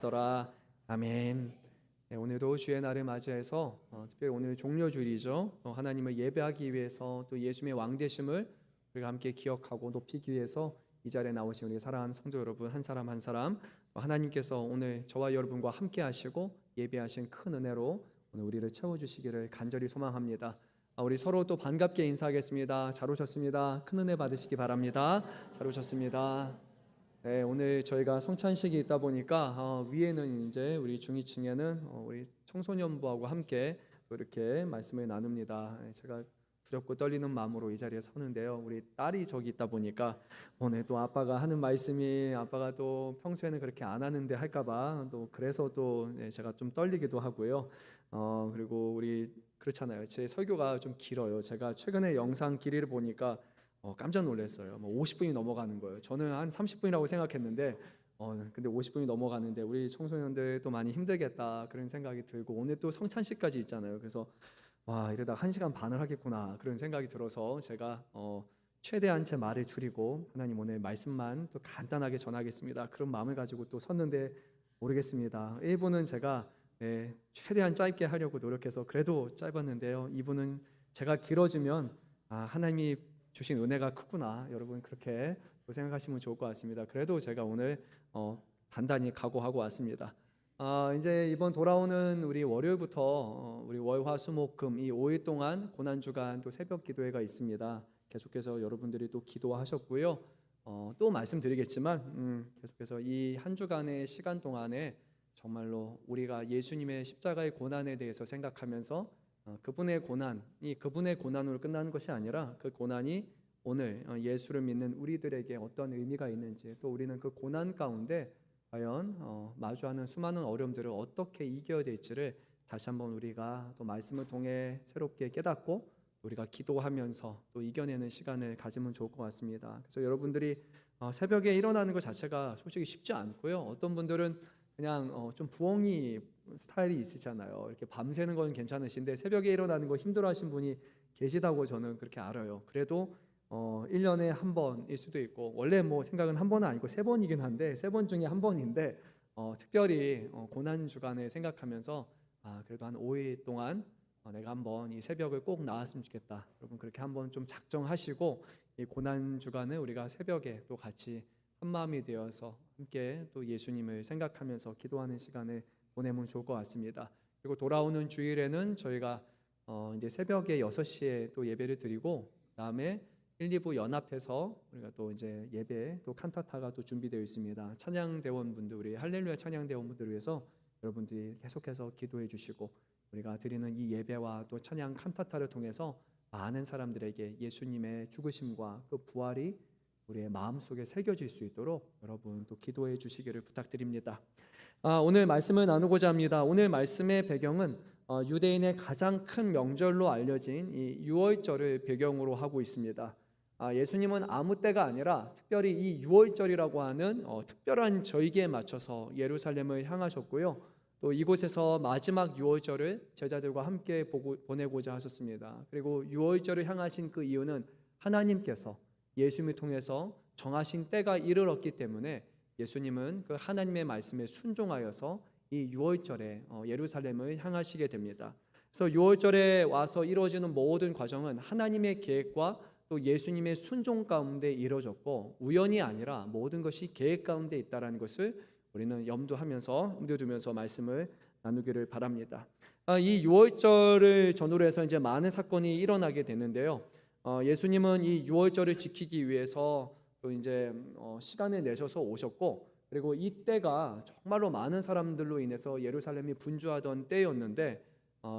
더라. 아멘. 네, 오늘도 주의 날을 맞이해서 특별히 오늘 종료주일이죠. 하나님을 예배하기 위해서 또 예수님의 왕되심을 우리가 함께 기억하고 높이기 위해서 이 자리에 나오신 우리 사랑하는 성도 여러분 한 사람 한 사람 하나님께서 오늘 저와 여러분과 함께 하시고 예배하신 큰 은혜로 오늘 우리를 채워주시기를 간절히 소망합니다. 우리 서로 또 반갑게 인사하겠습니다. 잘 오셨습니다. 큰 은혜 받으시기 바랍니다. 잘 오셨습니다. 네, 오늘 저희가 성찬식이 있다 보니까 위에는 이제 우리 중위층에는 우리 청소년부하고 함께 또 이렇게 말씀을 나눕니다. 제가 두렵고 떨리는 마음으로 이 자리에 서는데요. 우리 딸이 저기 있다 보니까 오늘 또 아빠가 하는 말씀이 아빠가 또 평소에는 그렇게 안 하는데 할까봐 또 그래서 또 제가 좀 떨리기도 하고요. 그리고 우리 그렇잖아요. 제 설교가 좀 길어요. 제가 최근에 영상 길이를 보니까 깜짝 놀랐어요. 50분이 넘어가는 거예요. 저는 한 30분이라고 생각했는데 근데 50분이 넘어가는데 우리 청소년들도 많이 힘들겠다 그런 생각이 들고 오늘 또 성찬식까지 있잖아요. 그래서 와 이러다 1시간 반을 하겠구나 그런 생각이 들어서 제가 최대한 제 말을 줄이고 하나님 오늘 말씀만 또 간단하게 전하겠습니다. 그런 마음을 가지고 또 섰는데 모르겠습니다. 1부는 제가 최대한 짧게 하려고 노력해서 그래도 짧았는데요. 2부는 제가 길어지면 하나님이 주신 은혜가 크구나 여러분 그렇게 생각하시면 좋을 것 같습니다. 그래도 제가 오늘 단단히 각오하고 왔습니다. 이제 이번 돌아오는 우리 월요일부터 우리 월화수목금 이 5일 동안 고난주간 또 새벽 기도회가 있습니다. 계속해서 여러분들이 또 기도하셨고요. 또 말씀드리겠지만 계속해서 이 한 주간의 시간 동안에 정말로 우리가 예수님의 십자가의 고난에 대해서 생각하면서 그분의 고난이 그분의 고난으로 끝나는 것이 아니라 그 고난이 오늘 예수를 믿는 우리들에게 어떤 의미가 있는지 또 우리는 그 고난 가운데 과연 마주하는 수많은 어려움들을 어떻게 이겨야 될지를 다시 한번 우리가 또 말씀을 통해 새롭게 깨닫고 우리가 기도하면서 또 이겨내는 시간을 가지면 좋을 것 같습니다. 그래서 여러분들이 새벽에 일어나는 것 자체가 솔직히 쉽지 않고요. 어떤 분들은 그냥 좀 부엉이 스타일이 있으잖아요. 이렇게 밤새는 건 괜찮으신데 새벽에 일어나는 거 힘들어하신 분이 계시다고 저는 그렇게 알아요. 그래도 1년에 한 번일 수도 있고 원래 뭐 생각은 한 번은 아니고 3번이긴 한데 3번 중에 한 번인데 특별히 고난 주간을 생각하면서 그래도 한 5일 동안 내가 한번 이 새벽을 꼭 나왔으면 좋겠다. 여러분 그렇게 한번 좀 작정하시고 이 고난 주간을 우리가 새벽에 또 같이 한 마음이 되어서 함께 또 예수님을 생각하면서 기도하는 시간을 보내면 좋을 것 같습니다. 그리고 돌아오는 주일에는 저희가 이제 새벽에 6시에 또 예배를 드리고 그다음에 1, 2부 연합해서 우리가 또 이제 예배 또 칸타타가 또 준비되어 있습니다. 찬양 대원분들 우리 할렐루야 찬양 대원분들을 위해서 여러분들이 계속해서 기도해 주시고 우리가 드리는 이 예배와 또 찬양 칸타타를 통해서 많은 사람들에게 예수님의 죽으심과 그 부활이 우리의 마음속에 새겨질 수 있도록 여러분 또 기도해 주시기를 부탁드립니다. 오늘 말씀을 나누고자 합니다. 오늘 말씀의 배경은 유대인의 가장 큰 명절로 알려진 이 유월절을 배경으로 하고 있습니다. 예수님은 아무 때가 아니라 특별히 이 유월절이라고 하는 특별한 절기에 맞춰서 예루살렘을 향하셨고요. 또 이곳에서 마지막 유월절을 제자들과 함께 보내고자 하셨습니다. 그리고 유월절을 향하신 그 이유는 하나님께서 예수님을 통해서 정하신 때가 이르렀기 때문에 예수님은 그 하나님의 말씀에 순종하여서 이 유월절에 예루살렘을 향하시게 됩니다. 그래서 유월절에 와서 이루어지는 모든 과정은 하나님의 계획과 또 예수님의 순종 가운데 이루어졌고 우연이 아니라 모든 것이 계획 가운데 있다는 것을 우리는 염두두면서 말씀을 나누기를 바랍니다. 이 유월절을 전후로 해서 이제 많은 사건이 일어나게 되는데요. 예수님은 이 유월절을 지키기 위해서 또 이제 시간을 내셔서 오셨고 그리고 이때가 정말로 많은 사람들로 인해서 예루살렘이 분주하던 때였는데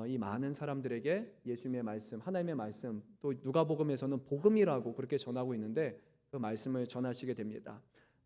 이 많은 사람들에게 예수님의 말씀, 하나님의 말씀, 또 누가복음에서는 복음이라고 그렇게 전하고 있는데 그 말씀을 전하시게 됩니다.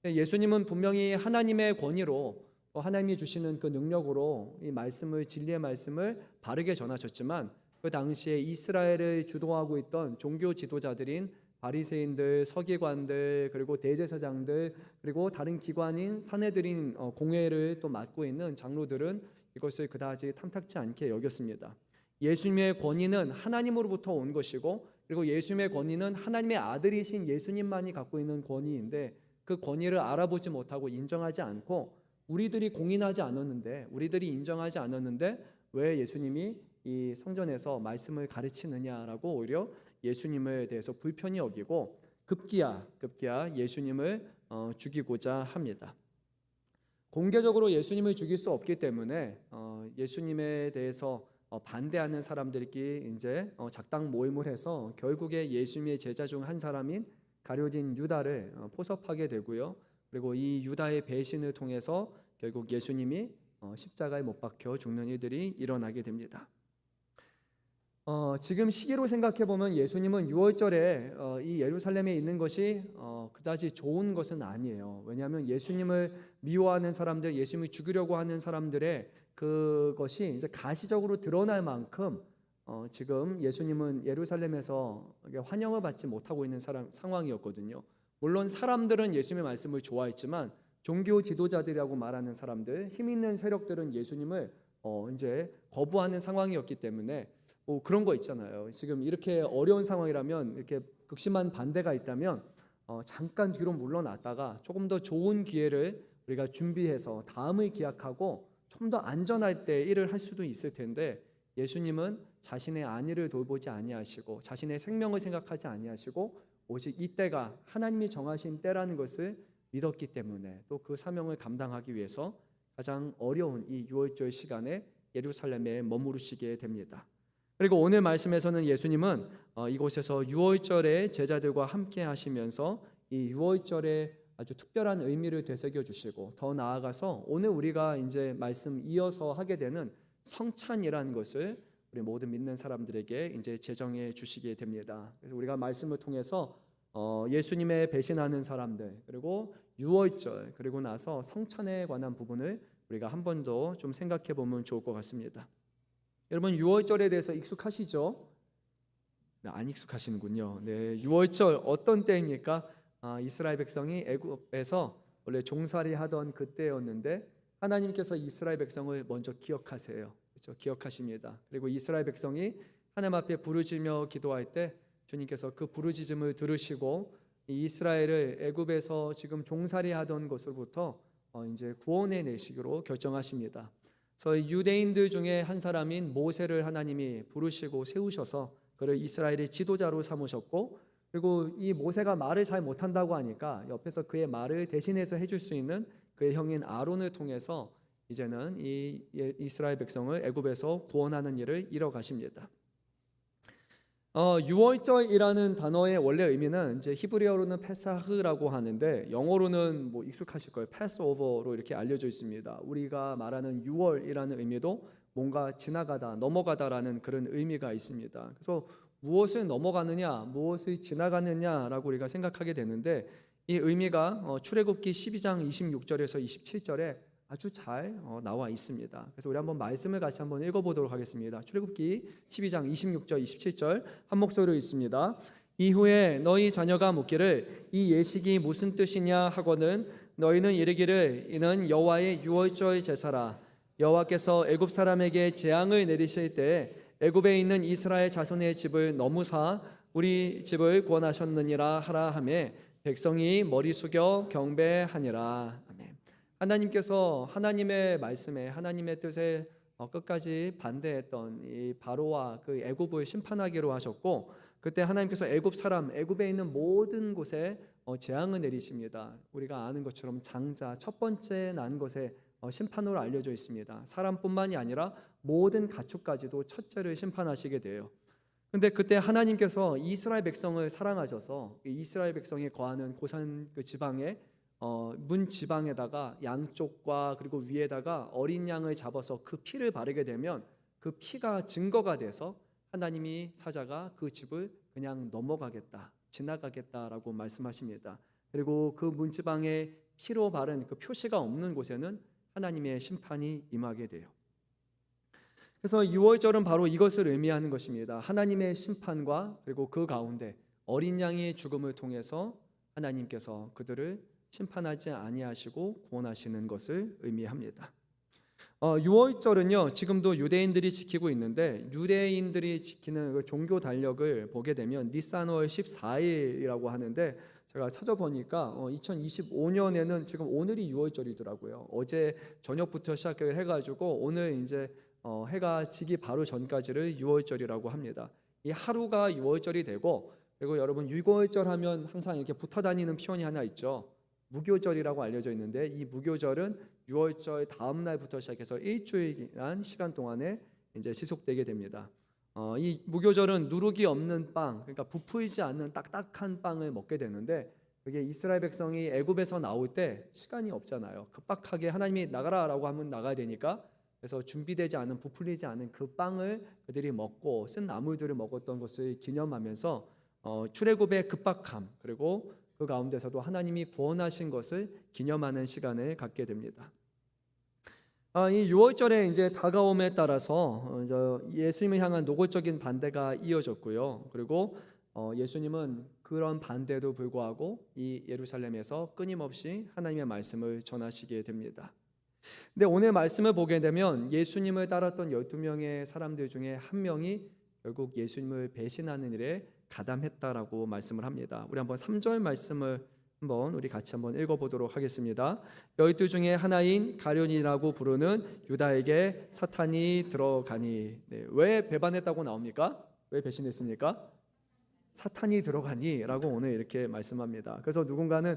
예수님은 분명히 하나님의 권위로 하나님이 주시는 그 능력으로 이 말씀을 진리의 말씀을 바르게 전하셨지만 그 당시에 이스라엘을 주도하고 있던 종교 지도자들인 바리새인들, 서기관들, 그리고 대제사장들, 그리고 다른 기관인 사내들인 공회를 또 맡고 있는 장로들은 이것을 그다지 탐탁지 않게 여겼습니다. 예수님의 권위는 하나님으로부터 온 것이고 그리고 예수님의 권위는 하나님의 아들이신 예수님만이 갖고 있는 권위인데 그 권위를 알아보지 못하고 인정하지 않고 우리들이 공인하지 않았는데, 우리들이 인정하지 않았는데 왜 예수님이 이 성전에서 말씀을 가르치느냐라고 오히려 예수님에 대해서 불편히 여기고 급기야 예수님을 죽이고자 합니다. 공개적으로 예수님을 죽일 수 없기 때문에 예수님에 대해서 반대하는 사람들끼리 이제 작당 모임을 해서 결국에 예수님의 제자 중 한 사람인 가룟 유다를 포섭하게 되고요. 그리고 이 유다의 배신을 통해서 결국 예수님이 십자가에 못 박혀 죽는 일들이 일어나게 됩니다. 지금 시기로 생각해 보면 예수님은 유월절에 이 예루살렘에 있는 것이 그다지 좋은 것은 아니에요. 왜냐하면 예수님을 미워하는 사람들, 예수님을 죽이려고 하는 사람들의 그것이 이제 가시적으로 드러날 만큼 지금 예수님은 예루살렘에서 환영을 받지 못하고 있는 상황이었거든요. 물론 사람들은 예수님의 말씀을 좋아했지만 종교 지도자들이라고 말하는 사람들, 힘 있는 세력들은 예수님을 이제 거부하는 상황이었기 때문에 그런 거 있잖아요. 지금 이렇게 어려운 상황이라면, 이렇게 극심한 반대가 있다면 잠깐 뒤로 물러났다가 조금 더 좋은 기회를 우리가 준비해서 다음을 기약하고 좀 더 안전할 때 일을 할 수도 있을 텐데, 예수님은 자신의 안위를 돌보지 아니하시고 자신의 생명을 생각하지 아니하시고 오직 이때가 하나님이 정하신 때라는 것을 믿었기 때문에 또 그 사명을 감당하기 위해서 가장 어려운 이 유월절 시간에 예루살렘에 머무르시게 됩니다. 그리고 오늘 말씀에서는 예수님은 이곳에서 유월절에 제자들과 함께 하시면서 이 유월절에 아주 특별한 의미를 되새겨 주시고, 더 나아가서 오늘 우리가 이제 말씀 이어서 하게 되는 성찬이라는 것을 우리 모든 믿는 사람들에게 이제 제정해 주시게 됩니다. 그래서 우리가 말씀을 통해서 예수님의 배신하는 사람들, 그리고 유월절, 그리고 나서 성찬에 관한 부분을 우리가 한 번 더 좀 생각해 보면 좋을 것 같습니다. 여러분, 유월절에 대해서 익숙하시죠? 네, 안 익숙하시는군요. 네, 유월절 어떤 때입니까? 이스라엘 백성이 애굽에서 원래 종살이 하던 그때였는데 하나님께서 이스라엘 백성을 먼저 기억하세요. 그렇죠? 기억하십니다. 그리고 이스라엘 백성이 하나님 앞에 부르짖으며 기도할 때 주님께서 그 부르짖음을 들으시고 이스라엘을 애굽에서 지금 종살이 하던 것으로부터 이제 구원해 내시기로 결정하십니다. 그래서 유대인들 중에 한 사람인 모세를 하나님이 부르시고 세우셔서 그를 이스라엘의 지도자로 삼으셨고, 그리고 이 모세가 말을 잘 못한다고 하니까 옆에서 그의 말을 대신해서 해줄 수 있는 그의 형인 아론을 통해서 이제는 이 이스라엘 백성을 애굽에서 구원하는 일을 이뤄가십니다. 유월절이라는 단어의 원래 의미는 이제 히브리어로는 페사흐라고 하는데 영어로는 뭐 익숙하실 거예요. 패스오버로 이렇게 알려져 있습니다. 우리가 말하는 유월이라는 의미도 뭔가 지나가다, 넘어가다라는 그런 의미가 있습니다. 그래서 무엇을 넘어가느냐, 무엇을 지나가느냐라고 우리가 생각하게 되는데, 이 의미가 출애굽기 12장 26절에서 27절에 아주 잘 나와 있습니다. 그래서 우리 한번 말씀을 같이 한번 읽어보도록 하겠습니다. 출애굽기 12장 26절 27절 한 목소리로 있습니다. 이후에 너희 자녀가 묻기를 이 예식이 무슨 뜻이냐 하거든 너희는 이르기를 이는 여호와의 유월절 제사라. 여호와께서 애굽 사람에게 재앙을 내리실 때 애굽에 있는 이스라엘 자손의 집을 넘으사 우리 집을 구원하셨느니라 하라 하며 백성이 머리 숙여 경배하니라. 하나님께서 하나님의 말씀에, 하나님의 뜻에 끝까지 반대했던 이 바로와 그 애굽을 심판하기로 하셨고, 그때 하나님께서 애굽 사람, 애굽에 있는 모든 곳에 재앙을 내리십니다. 우리가 아는 것처럼 장자, 첫 번째 난 것에 심판으로 알려져 있습니다. 사람뿐만이 아니라 모든 가축까지도 첫째를 심판하시게 돼요. 근데 그때 하나님께서 이스라엘 백성을 사랑하셔서 이스라엘 백성이 거하는 고산 그 지방에 문 지방에다가 양쪽과 그리고 위에다가 어린 양을 잡아서 그 피를 바르게 되면 그 피가 증거가 돼서 하나님이 사자가 그 집을 그냥 넘어가겠다, 지나가겠다라고 말씀하십니다. 그리고 그 문지방에 피로 바른 그 표시가 없는 곳에는 하나님의 심판이 임하게 돼요. 그래서 유월절은 바로 이것을 의미하는 것입니다. 하나님의 심판과 그리고 그 가운데 어린 양의 죽음을 통해서 하나님께서 그들을 심판하지 아니하시고 구원하시는 것을 의미합니다. 유월절은요 지금도 유대인들이 지키고 있는데, 유대인들이 지키는 그 종교 달력을 보게 되면 니산월 14일이라고 하는데, 제가 찾아보니까 2025년에는 지금 오늘이 6월절이더라고요. 어제 저녁부터 시작을 해가지고 오늘 이제 해가 지기 바로 전까지를 6월절이라고 합니다. 이 하루가 6월절이 되고, 그리고 여러분 6월절 하면 항상 이렇게 붙어 다니는 표현이 하나 있죠. 무교절이라고 알려져 있는데, 이 무교절은 6월절 다음 날부터 시작해서 일주일이란 시간 동안에 이제 지속되게 됩니다. 이 무교절은 누룩이 없는 빵, 그러니까 부풀지 않는 딱딱한 빵을 먹게 되는데, 그게 이스라엘 백성이 애굽에서 나올 때 시간이 없잖아요. 급박하게 하나님이 나가라라고 하면 나가야 되니까, 그래서 준비되지 않은, 부풀리지 않은 그 빵을 그들이 먹고 쓴 나물들을 먹었던 것을 기념하면서 출애굽의 급박함, 그리고 그 가운데서도 하나님이 구원하신 것을 기념하는 시간을 갖게 됩니다. 이 6월절에 이제 다가옴에 따라서 예수님을 향한 노골적인 반대가 이어졌고요. 그리고 예수님은 그런 반대도 불구하고 이 예루살렘에서 끊임없이 하나님의 말씀을 전하시게 됩니다. 근데 오늘 말씀을 보게 되면 예수님을 따랐던 12명의 사람들 중에 한 명이 결국 예수님을 배신하는 일에 가담했다라고 말씀을 합니다. 우리 한번 3절 말씀을 우리 같이 한번 읽어보도록 하겠습니다. 12 중에 하나인 가룟이라고 부르는 유다에게 사탄이 들어가니. 왜 배반했다고 나옵니까? 왜 배신했습니까? 사탄이 들어가니 라고 오늘 이렇게 말씀합니다. 그래서 누군가는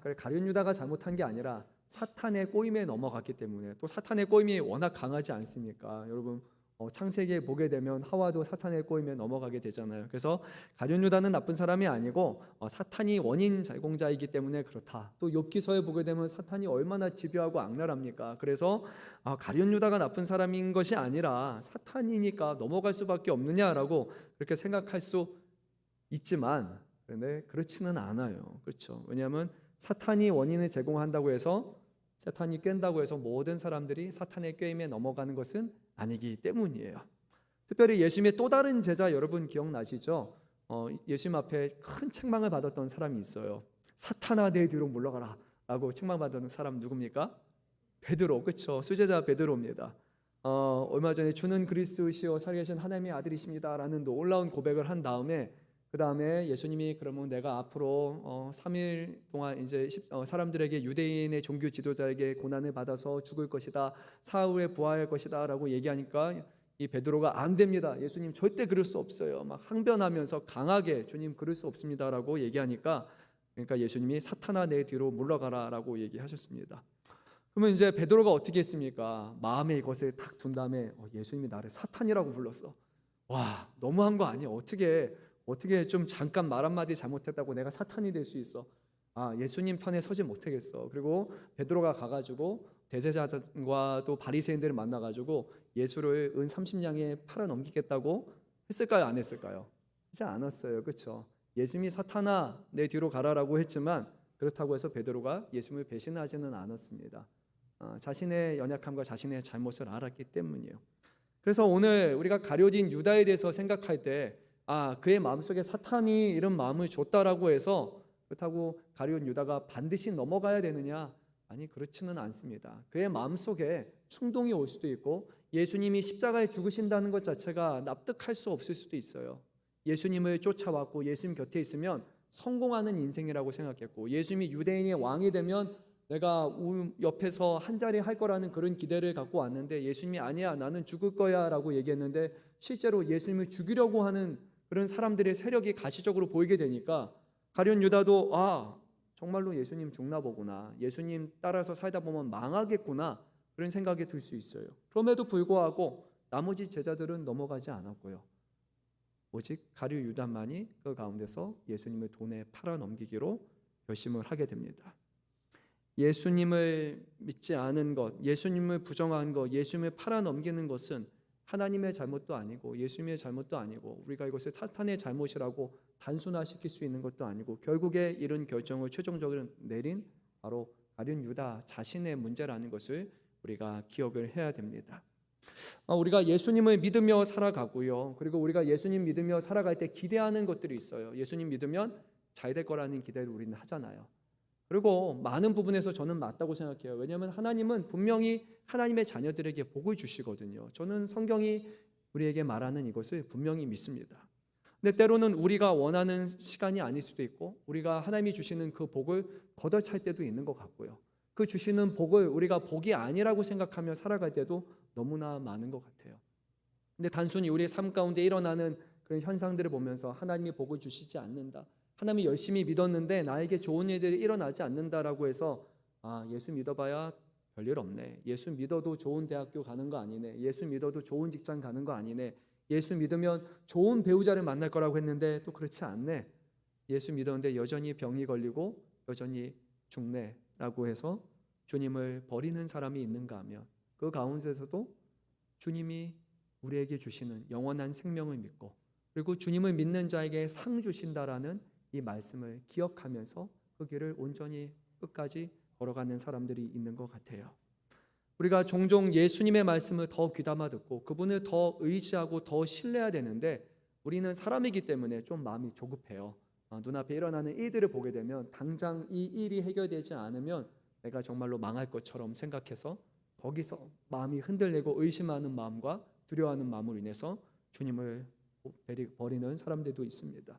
그래, 가룟 유다가 잘못한 게 아니라 사탄의 꼬임에 넘어갔기 때문에, 또 사탄의 꼬임이 워낙 강하지 않습니까? 여러분 창세기에 보게 되면 하와도 사탄의 꼬임에 넘어가게 되잖아요. 그래서 가룟 유다는 나쁜 사람이 아니고 사탄이 원인 제공자이기 때문에 그렇다. 또 욥기서에 보게 되면 사탄이 얼마나 집요하고 악랄합니까? 그래서 가룟 유다가 나쁜 사람인 것이 아니라 사탄이니까 넘어갈 수밖에 없느냐라고 그렇게 생각할 수 있지만, 그런데 그렇지는 않아요. 그렇죠? 왜냐하면 사탄이 원인을 제공한다고 해서, 사탄이 깬다고 해서 모든 사람들이 사탄의 꾀임에 넘어가는 것은 아니기 때문이에요. 특별히 예수님의 또 다른 제자 여러분 기억나시죠? 예수님 앞에 큰 책망을 받았던 사람이 있어요. 사탄아 내 뒤로 물러가라 라고 책망받은 사람 누굽니까? 베드로. 그렇죠? 수제자 베드로입니다. 얼마 전에 주는 그리스도시요 살아계신 하나님의 아들이십니다 라는 놀라운 고백을 한 다음에, 그 다음에 예수님이 그러면 내가 앞으로 3일 동안 이제 사람들에게, 유대인의 종교 지도자에게 고난을 받아서 죽을 것이다, 사흘 후에 부활할 것이다 라고 얘기하니까 이 베드로가 안 됩니다, 예수님 절대 그럴 수 없어요, 막 항변하면서 강하게 주님 그럴 수 없습니다 라고 얘기하니까, 그러니까 예수님이 사탄아 내 뒤로 물러가라 라고 얘기하셨습니다. 그러면 이제 베드로가 어떻게 했습니까? 마음에 이것을 탁 둔 다음에 예수님이 나를 사탄이라고 불렀어. 와, 너무한 거 아니야? 어떻게 좀 잠깐 말 한마디 잘못했다고 내가 사탄이 될 수 있어? 예수님 편에 서지 못하겠어. 그리고 베드로가 가가지고 대제사장과 또 바리새인들을 만나가지고 예수를 은 30냥에 팔아 넘기겠다고 했을까요? 안 했을까요? 하지 않았어요. 그렇죠? 예수님이 사탄아 내 뒤로 가라라고 했지만, 그렇다고 해서 베드로가 예수님을 배신하지는 않았습니다. 자신의 연약함과 자신의 잘못을 알았기 때문이에요. 그래서 오늘 우리가 가룟인 유다에 대해서 생각할 때, 그의 마음속에 사탄이 이런 마음을 줬다라고 해서 그렇다고 가룟 유다가 반드시 넘어가야 되느냐? 아니, 그렇지는 않습니다. 그의 마음속에 충동이 올 수도 있고, 예수님이 십자가에 죽으신다는 것 자체가 납득할 수 없을 수도 있어요. 예수님을 쫓아왔고 예수님 곁에 있으면 성공하는 인생이라고 생각했고, 예수님이 유대인의 왕이 되면 내가 옆에서 한자리 할 거라는 그런 기대를 갖고 왔는데, 예수님이 아니야 나는 죽을 거야 라고 얘기했는데, 실제로 예수님을 죽이려고 하는 그런 사람들의 세력이 가시적으로 보이게 되니까, 가룟 유다도 정말로 예수님 죽나 보구나, 예수님 따라서 살다 보면 망하겠구나, 그런 생각이 들 수 있어요. 그럼에도 불구하고 나머지 제자들은 넘어가지 않았고요. 오직 가룟 유다만이 그 가운데서 예수님을 돈에 팔아 넘기기로 결심을 하게 됩니다. 예수님을 믿지 않은 것, 예수님을 부정한 것, 예수님을 팔아 넘기는 것은 하나님의 잘못도 아니고 예수님의 잘못도 아니고, 우리가 이것을 사탄의 잘못이라고 단순화시킬 수 있는 것도 아니고, 결국에 이런 결정을 최종적으로 내린 바로 가룟 유다 자신의 문제라는 것을 우리가 기억을 해야 됩니다. 우리가 예수님을 믿으며 살아가고요, 그리고 우리가 예수님 믿으며 살아갈 때 기대하는 것들이 있어요. 예수님 믿으면 잘 될 거라는 기대를 우리는 하잖아요. 그리고 많은 부분에서 저는 맞다고 생각해요. 왜냐하면 하나님은 분명히 하나님의 자녀들에게 복을 주시거든요. 저는 성경이 우리에게 말하는 이것을 분명히 믿습니다. 근데 때로는 우리가 원하는 시간이 아닐 수도 있고 우리가 하나님이 주시는 그 복을 걷어찰 때도 있는 것 같고요. 그 주시는 복을 우리가 복이 아니라고 생각하며 살아갈 때도 너무나 많은 것 같아요. 근데 단순히 우리의 삶 가운데 일어나는 그런 현상들을 보면서 하나님이 복을 주시지 않는다, 하나님이 열심히 믿었는데 나에게 좋은 일들이 일어나지 않는다라고 해서 예수 믿어봐야 별일 없네, 예수 믿어도 좋은 대학교 가는 거 아니네, 예수 믿어도 좋은 직장 가는 거 아니네, 예수 믿으면 좋은 배우자를 만날 거라고 했는데 또 그렇지 않네, 예수 믿었는데 여전히 병이 걸리고 여전히 죽네 라고 해서 주님을 버리는 사람이 있는가 하면 그 가운데서도 주님이 우리에게 주시는 영원한 생명을 믿고 그리고 주님을 믿는 자에게 상 주신다라는 이 말씀을 기억하면서 그 길을 온전히 끝까지 걸어가는 사람들이 있는 것 같아요. 우리가 종종 예수님의 말씀을 더 귀담아 듣고 그분을 더 의지하고 더 신뢰해야 되는데 우리는 사람이기 때문에 좀 마음이 조급해요. 눈앞에 일어나는 일들을 보게 되면 당장 이 일이 해결되지 않으면 내가 정말로 망할 것처럼 생각해서 거기서 마음이 흔들리고 의심하는 마음과 두려워하는 마음으로 인해서 주님을 버리는 사람들도 있습니다.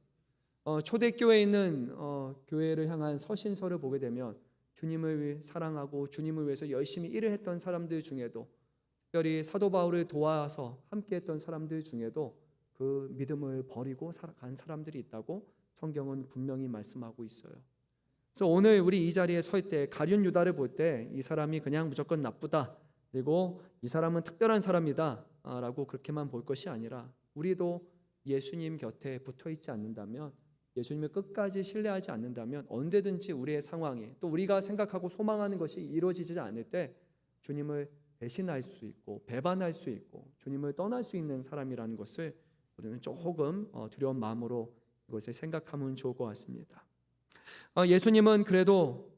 초대교회에 있는 교회를 향한 서신서를 보게 되면 주님을 사랑하고 주님을 위해서 열심히 일을 했던 사람들 중에도 특별히 사도 바울을 도와서 함께했던 사람들 중에도 그 믿음을 버리고 간 사람들이 있다고 성경은 분명히 말씀하고 있어요. 그래서 오늘 우리 이 자리에 설 때 가룟 유다를 볼 때 이 사람이 그냥 무조건 나쁘다, 그리고 이 사람은 특별한 사람이다 라고 그렇게만 볼 것이 아니라 우리도 예수님 곁에 붙어 있지 않는다면, 예수님을 끝까지 신뢰하지 않는다면 언제든지 우리의 상황이 또 우리가 생각하고 소망하는 것이 이루어지지 않을 때 주님을 배신할 수 있고 배반할 수 있고 주님을 떠날 수 있는 사람이라는 것을 우리는 조금 두려운 마음으로 이것을 생각하면 좋을 것 같습니다. 예수님은 그래도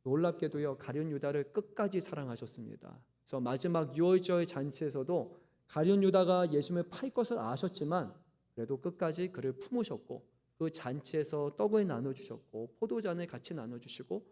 놀랍게도요 가룟 유다를 끝까지 사랑하셨습니다. 그래서 마지막 유월절 잔치에서도 가룟 유다가 예수님을 팔 것을 아셨지만 그래도 끝까지 그를 품으셨고 그 잔치에서 떡을 나눠주셨고 포도잔을 같이 나눠주시고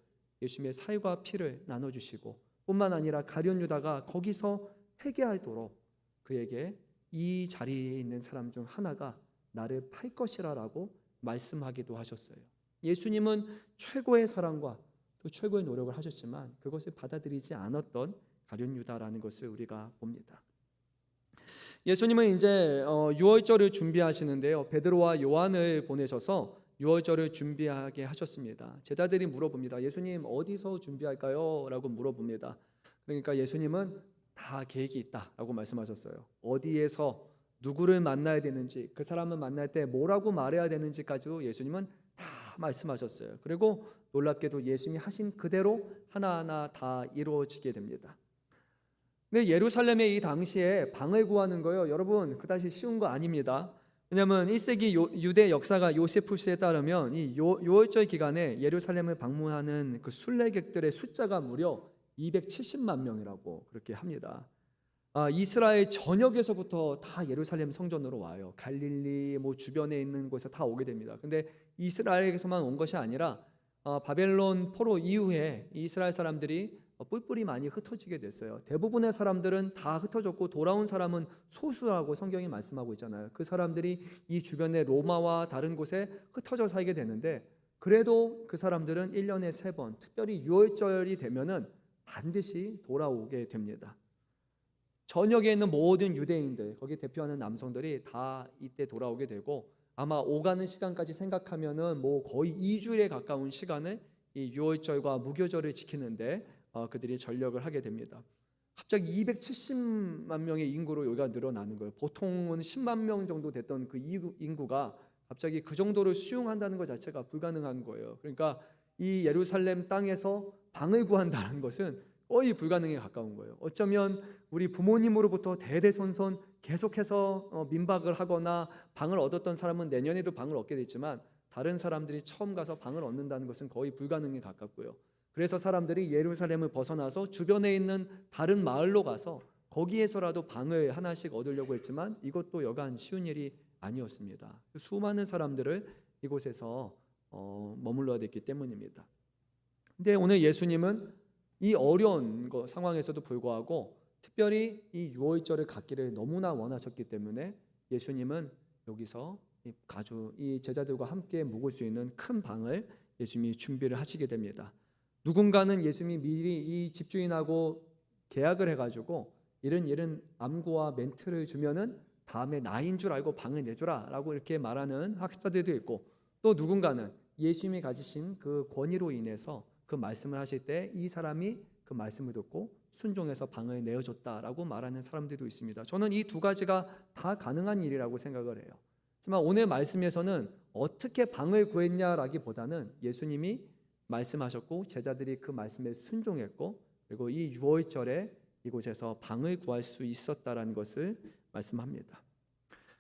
예수님의 살과 피를 나눠주시고 뿐만 아니라 가룟 유다가 거기서 회개하도록 그에게 이 자리에 있는 사람 중 하나가 나를 팔 것이라 라고 말씀하기도 하셨어요. 예수님은 최고의 사랑과 또 최고의 노력을 하셨지만 그것을 받아들이지 않았던 가룟 유다라는 것을 우리가 봅니다. 예수님은 이제 유월절을 준비하시는데요, 베드로와 요한을 보내셔서 유월절을 준비하게 하셨습니다. 제자들이 물어봅니다. 예수님 어디서 준비할까요? 라고 물어봅니다. 그러니까 예수님은 다 계획이 있다라고 말씀하셨어요. 어디에서 누구를 만나야 되는지, 그 사람을 만날 때 뭐라고 말해야 되는지까지도 예수님은 다 말씀하셨어요. 그리고 놀랍게도 예수님이 하신 그대로 하나하나 다 이루어지게 됩니다. 근데 예루살렘에 이 당시에 방을 구하는 거요, 여러분 그다지 쉬운 거 아닙니다. 왜냐하면 1세기 유대 역사가 요세푸스에 따르면 이 유월절 기간에 예루살렘을 방문하는 그 순례객들의 숫자가 무려 270만 명이라고 그렇게 합니다. 이스라엘 전역에서부터 다 예루살렘 성전으로 와요. 갈릴리 주변에 있는 곳에 다 오게 됩니다. 근데 이스라엘에서만 온 것이 아니라 바벨론 포로 이후에 이스라엘 사람들이 뿔뿔이 많이 흩어지게 됐어요. 대부분의 사람들은 다 흩어졌고 돌아온 사람은 소수라고 성경이 말씀하고 있잖아요. 그 사람들이 이 주변의 로마와 다른 곳에 흩어져 살게 되는데 그래도 그 사람들은 1년에 3번 특별히 유월절이 되면은 반드시 돌아오게 됩니다. 전역에 있는 모든 유대인들, 거기 대표하는 남성들이 다 이때 돌아오게 되고 아마 오가는 시간까지 생각하면은 거의 2주일에 가까운 시간을 이 유월절과 무교절을 지키는데 그들이 전력을 하게 됩니다. 갑자기 270만 명의 인구로 여기가 늘어나는 거예요. 보통은 10만 명 정도 됐던 그 인구가 갑자기 그 정도를 수용한다는 것 자체가 불가능한 거예요. 그러니까 이 예루살렘 땅에서 방을 구한다는 것은 거의 불가능에 가까운 거예요. 어쩌면 우리 부모님으로부터 대대손손 계속해서 민박을 하거나 방을 얻었던 사람은 내년에도 방을 얻게 됐지만 다른 사람들이 처음 가서 방을 얻는다는 것은 거의 불가능에 가깝고요. 그래서 사람들이 예루살렘을 벗어나서 주변에 있는 다른 마을로 가서 거기에서라도 방을 하나씩 얻으려고 했지만 이것도 여간 쉬운 일이 아니었습니다. 수많은 사람들을 이곳에서 머물러야 됐기 때문입니다. 근데 오늘 예수님은 이 어려운 상황에서도 불구하고 특별히 이 유월절을 갖기를 너무나 원하셨기 때문에 예수님은 여기서 이 가죽 이 제자들과 함께 묵을 수 있는 큰 방을 예수님이 준비를 하시게 됩니다. 누군가는 예수님이 미리 이 집주인하고 계약을 해가지고 이런 암구와 멘트를 주면은 다음에 나인 줄 알고 방을 내주라라고 이렇게 말하는 학자들도 있고, 또 누군가는 예수님이 가지신 그 권위로 인해서 그 말씀을 하실 때 이 사람이 그 말씀을 듣고 순종해서 방을 내어줬다라고 말하는 사람들도 있습니다. 저는 이 두 가지가 다 가능한 일이라고 생각을 해요. 하지만 오늘 말씀에서는 어떻게 방을 구했냐라기보다는 예수님이 말씀하셨고 제자들이 그 말씀에 순종했고, 그리고 이 유월절에 이곳에서 방을 구할 수 있었다라는 것을 말씀합니다.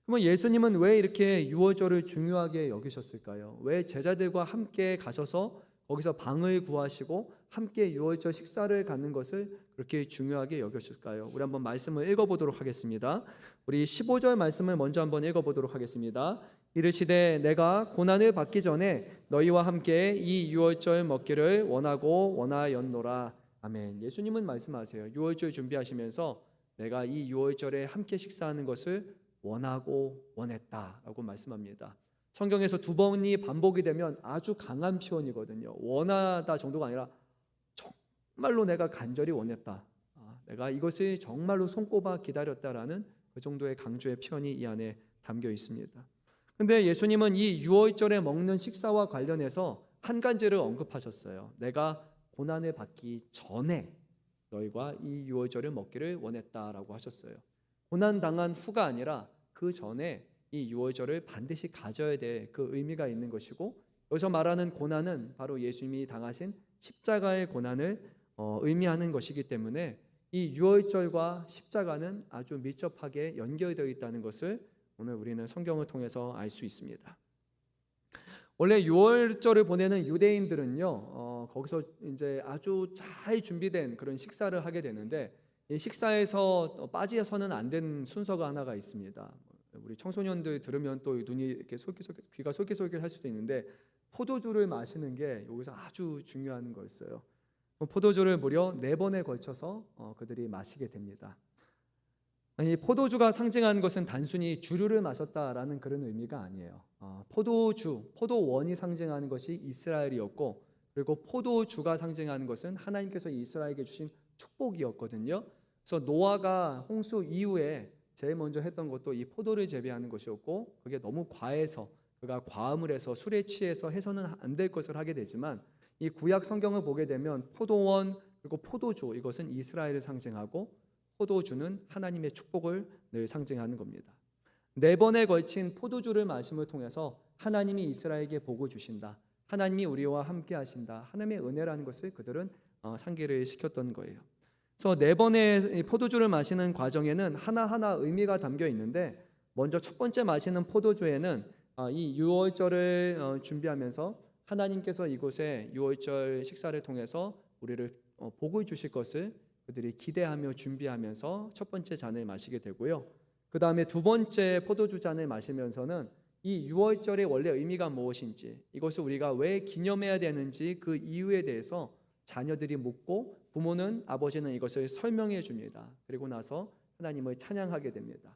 그러면 예수님은 왜 이렇게 유월절을 중요하게 여기셨을까요? 왜 제자들과 함께 가셔서 거기서 방을 구하시고 함께 유월절 식사를 갖는 것을 그렇게 중요하게 여기셨을까요? 우리 한번 말씀을 읽어보도록 하겠습니다. 우리 15절 말씀을 먼저 한번 읽어보도록 하겠습니다. 이르시되 내가 고난을 받기 전에 너희와 함께 이 유월절 먹기를 원하고 원하였노라. 아멘. 예수님은 말씀하세요. 유월절 준비하시면서 내가 이 유월절에 함께 식사하는 것을 원하고 원했다라고 말씀합니다. 성경에서 두 번이 반복이 되면 아주 강한 표현이거든요. 원하다 정도가 아니라 정말로 내가 간절히 원했다. 내가 이것을 정말로 손꼽아 기다렸다라는 그 정도의 강조의 표현이 이 안에 담겨 있습니다. 근데 예수님은 이 유월절에 먹는 식사와 관련해서 한 가지를 언급하셨어요. 내가 고난을 받기 전에 너희가 이 유월절을 먹기를 원했다라고 하셨어요. 고난 당한 후가 아니라 그 전에 이 유월절을 반드시 가져야 될 그 의미가 있는 것이고, 여기서 말하는 고난은 바로 예수님이 당하신 십자가의 고난을 의미하는 것이기 때문에 이 유월절과 십자가는 아주 밀접하게 연결되어 있다는 것을 오늘 우리는 성경을 통해서 알 수 있습니다. 원래 유월절을 보내는 유대인들은요, 거기서 이제 아주 잘 준비된 그런 식사를 하게 되는데, 이 식사에서 빠져서는 안 된 순서가 하나가 있습니다. 우리 청소년들 들으면 또 눈이 이렇게 귀가 솔깃솔깃할 수도 있는데, 포도주를 마시는 게 여기서 아주 중요한 거였어요. 포도주를 무려 4번에 걸쳐서 그들이 마시게 됩니다. 이 포도주가 상징하는 것은 단순히 주류를 마셨다라는 그런 의미가 아니에요. 포도주, 포도원이 상징하는 것이 이스라엘이었고, 그리고 포도주가 상징하는 것은 하나님께서 이스라엘에게 주신 축복이었거든요. 그래서 노아가 홍수 이후에 제일 먼저 했던 것도 이 포도를 재배하는 것이었고, 그게 너무 과해서 그가 과음을 해서 술에 취해서 해서는 안 될 것을 하게 되지만, 이 구약 성경을 보게 되면 포도원 그리고 포도주, 이것은 이스라엘을 상징하고 포도주는 하나님의 축복을 늘 상징하는 겁니다. 4번에 걸친 포도주를 마심을 통해서 하나님이 이스라엘에게 복을 주신다, 하나님이 우리와 함께 하신다, 하나님의 은혜라는 것을 그들은 상기를 시켰던 거예요. 그래서 4번의 포도주를 마시는 과정에는 하나하나 의미가 담겨 있는데, 먼저 첫 번째 마시는 포도주에는 이 유월절을 준비하면서 하나님께서 이곳에 유월절 식사를 통해서 우리를 복을 주실 것을 그들이 기대하며 준비하면서 첫 번째 잔을 마시게 되고요. 그 다음에 두 번째 포도주 잔을 마시면서는 이 유월절의 원래 의미가 무엇인지, 이것을 우리가 왜 기념해야 되는지 그 이유에 대해서 자녀들이 묻고 부모는, 아버지는 이것을 설명해 줍니다. 그리고 나서 하나님을 찬양하게 됩니다.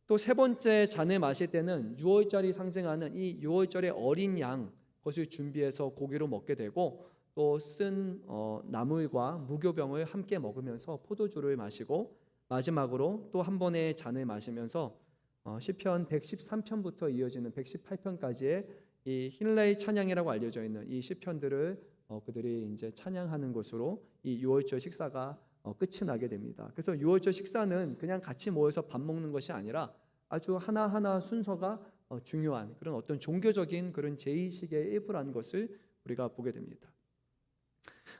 또 세 번째 잔을 마실 때는 유월절이 상징하는 이 유월절의 어린 양, 그것을 준비해서 고기로 먹게 되고, 또 쓴 나물과 무교병을 함께 먹으면서 포도주를 마시고, 마지막으로 또 한 번의 잔을 마시면서 시편 113편부터 이어지는 118편까지의 이 힐레이 찬양이라고 알려져 있는 이 시편들을 그들이 이제 찬양하는 것으로 이 유월절 식사가 끝이 나게 됩니다. 그래서 유월절 식사는 그냥 같이 모여서 밥 먹는 것이 아니라 아주 하나하나 순서가 중요한 그런 어떤 종교적인 그런 제의식의 일부라는 것을 우리가 보게 됩니다.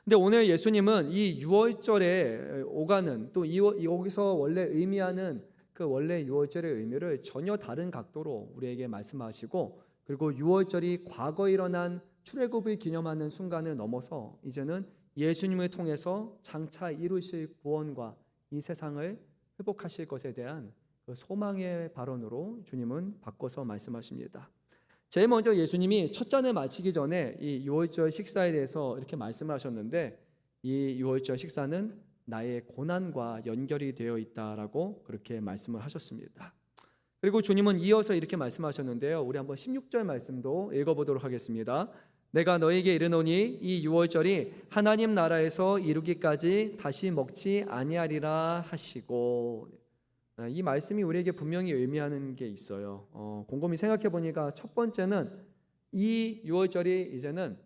근데 오늘 예수님은 이 유월절에 오가는, 또 여기서 원래 의미하는 그 원래 유월절의 의미를 전혀 다른 각도로 우리에게 말씀하시고, 그리고 유월절이 과거에 일어난 출애굽을 기념하는 순간을 넘어서 이제는 예수님을 통해서 장차 이루실 구원과 이 세상을 회복하실 것에 대한 그 소망의 발언으로 주님은 바꿔서 말씀하십니다. 제일 먼저 예수님이 첫 잔을 마시기 전에 이 유월절 식사에 대해서 이렇게 말씀을 하셨는데, 이 유월절 식사는 나의 고난과 연결이 되어 있다라고 그렇게 말씀을 하셨습니다. 그리고 주님은 이어서 이렇게 말씀하셨는데요. 우리 한번 16절 말씀도 읽어보도록 하겠습니다. 내가 너에게 이르노니 이 유월절이 하나님 나라에서 이루기까지 다시 먹지 아니하리라 하시고, 이 말씀이 우리에게 분명히 의미하는 게 있어요. 곰곰이 생각해 보니까 첫 번째는 이 유월절이 이제는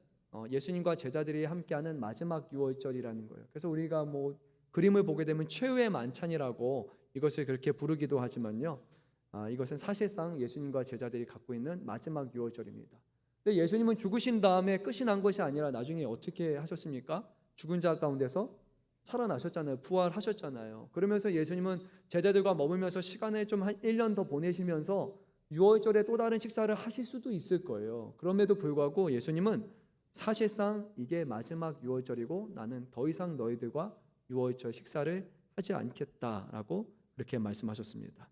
예수님과 제자들이 함께하는 마지막 유월절이라는 거예요. 그래서 우리가 뭐 그림을 보게 되면 최후의 만찬이라고 이것을 그렇게 부르기도 하지만요, 이것은 사실상 예수님과 제자들이 갖고 있는 마지막 유월절입니다. 근데 예수님은 죽으신 다음에 끝이 난 것이 아니라 나중에 어떻게 하셨습니까? 죽은 자 가운데서 살아나셨잖아요. 부활하셨잖아요. 그러면서 예수님은 제자들과 머물면서 시간을 좀 한 1년 더 보내시면서 유월절에 또 다른 식사를 하실 수도 있을 거예요. 그럼에도 불구하고 예수님은 사실상 이게 마지막 유월절이고 나는 더 이상 너희들과 유월절 식사를 하지 않겠다라고 그렇게 말씀하셨습니다.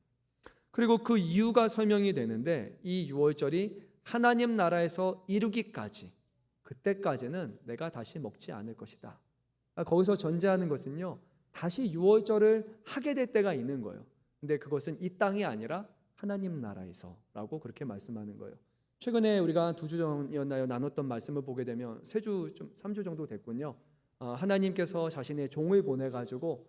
그리고 그 이유가 설명이 되는데, 이 유월절이 하나님 나라에서 이루기까지, 그때까지는 내가 다시 먹지 않을 것이다. 거기서 전제하는 것은요, 다시 유월절을 하게 될 때가 있는 거예요. 근데 그것은 이 땅이 아니라 하나님 나라에서라고 그렇게 말씀하는 거예요. 최근에 우리가 한 2주 전이었나요? 나눴던 말씀을 보게 되면 3주 정도 됐군요. 하나님께서 자신의 종을 보내가지고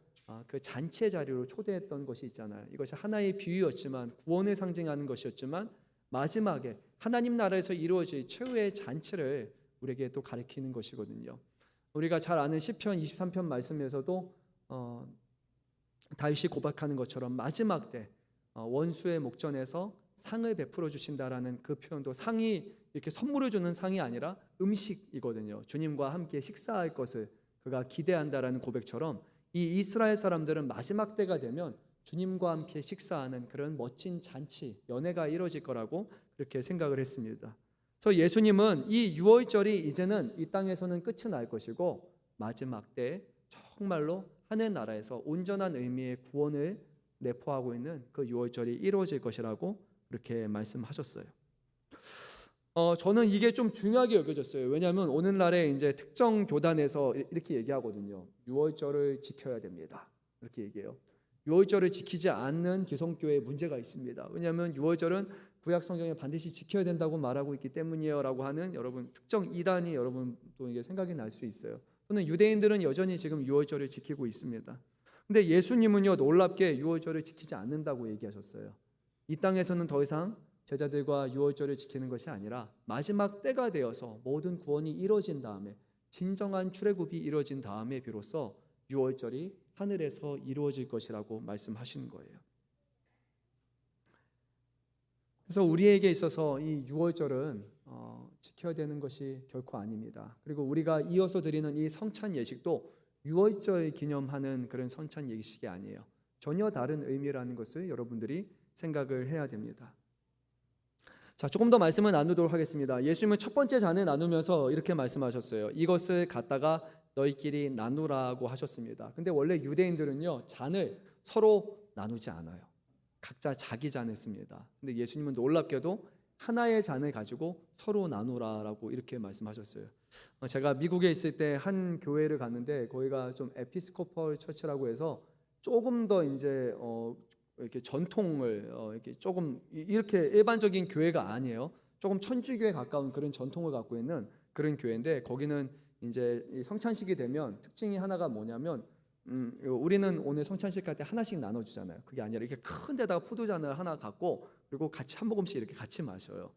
그 잔치의 자리로 초대했던 것이 있잖아요. 이것이 하나의 비유였지만, 구원을 상징하는 것이었지만, 마지막에 하나님 나라에서 이루어질 최후의 잔치를 우리에게 또 가리키는 것이거든요. 우리가 잘 아는 시편 23편 말씀에서도 다윗이 고백하는 것처럼 마지막 때 원수의 목전에서 상을 베풀어 주신다라는 그 표현도, 상이 이렇게 선물을 주는 상이 아니라 음식이거든요. 주님과 함께 식사할 것을 그가 기대한다라는 고백처럼, 이 이스라엘 사람들은 마지막 때가 되면 주님과 함께 식사하는 그런 멋진 잔치, 연회가 이루어질 거라고 그렇게 생각을 했습니다. 그래서 예수님은 이 유월절이 이제는 이 땅에서는 끝이 날 것이고, 마지막 때 정말로 하늘나라에서 온전한 의미의 구원을 내포하고 있는 그 유월절이 이루어질 것이라고 그렇게 말씀하셨어요. 저는 이게 좀 중요하게 여겨졌어요. 왜냐하면 오늘날에 이제 특정 교단에서 이렇게 얘기하거든요. 유월절을 지켜야 됩니다. 이렇게 얘기해요. 유월절을 지키지 않는 기성교회에 문제가 있습니다. 왜냐하면 유월절은 구약 성경에 반드시 지켜야 된다고 말하고 있기 때문이에요라고 하는 여러분 특정 이단이 여러분 또 이게 생각이 날 수 있어요. 또는 유대인들은 여전히 지금 유월절을 지키고 있습니다. 근데 예수님은요, 놀랍게 유월절을 지키지 않는다고 얘기하셨어요. 이 땅에서는 더 이상 제자들과 유월절을 지키는 것이 아니라 마지막 때가 되어서 모든 구원이 이루어진 다음에, 진정한 출애굽이 이루어진 다음에 비로소 유월절이 하늘에서 이루어질 것이라고 말씀하신 거예요. 그래서 우리에게 있어서 이 유월절은 지켜야 되는 것이 결코 아닙니다. 그리고 우리가 이어서 드리는 이 성찬 예식도 유월절 기념하는 그런 성찬 예식이 아니에요. 전혀 다른 의미라는 것을 여러분들이 생각을 해야 됩니다. 자, 조금 더 말씀을 나누도록 하겠습니다. 예수님은 첫 번째 잔을 나누면서 이렇게 말씀하셨어요. 이것을 갖다가 너희끼리 나누라고 하셨습니다. 근데 원래 유대인들은요, 잔을 서로 나누지 않아요. 각자 자기 잔을 씁니다. 근데 예수님은 놀랍게도 하나의 잔을 가지고 서로 나누라라고 이렇게 말씀하셨어요. 제가 미국에 있을 때 한 교회를 갔는데, 거기가 좀 에피스코펄 처치라고 해서 조금 더 이제 이렇게 전통을 이렇게 조금 이렇게 일반적인 교회가 아니에요. 조금 천주교에 가까운 그런 전통을 갖고 있는 그런 교회인데, 거기는 이제 성찬식이 되면 특징이 하나가 뭐냐면, 우리는 오늘 성찬식 할 때 하나씩 나눠주잖아요. 그게 아니라 이렇게 큰 데다가 포도잔을 하나 갖고, 그리고 같이 한 모금씩 이렇게 같이 마셔요.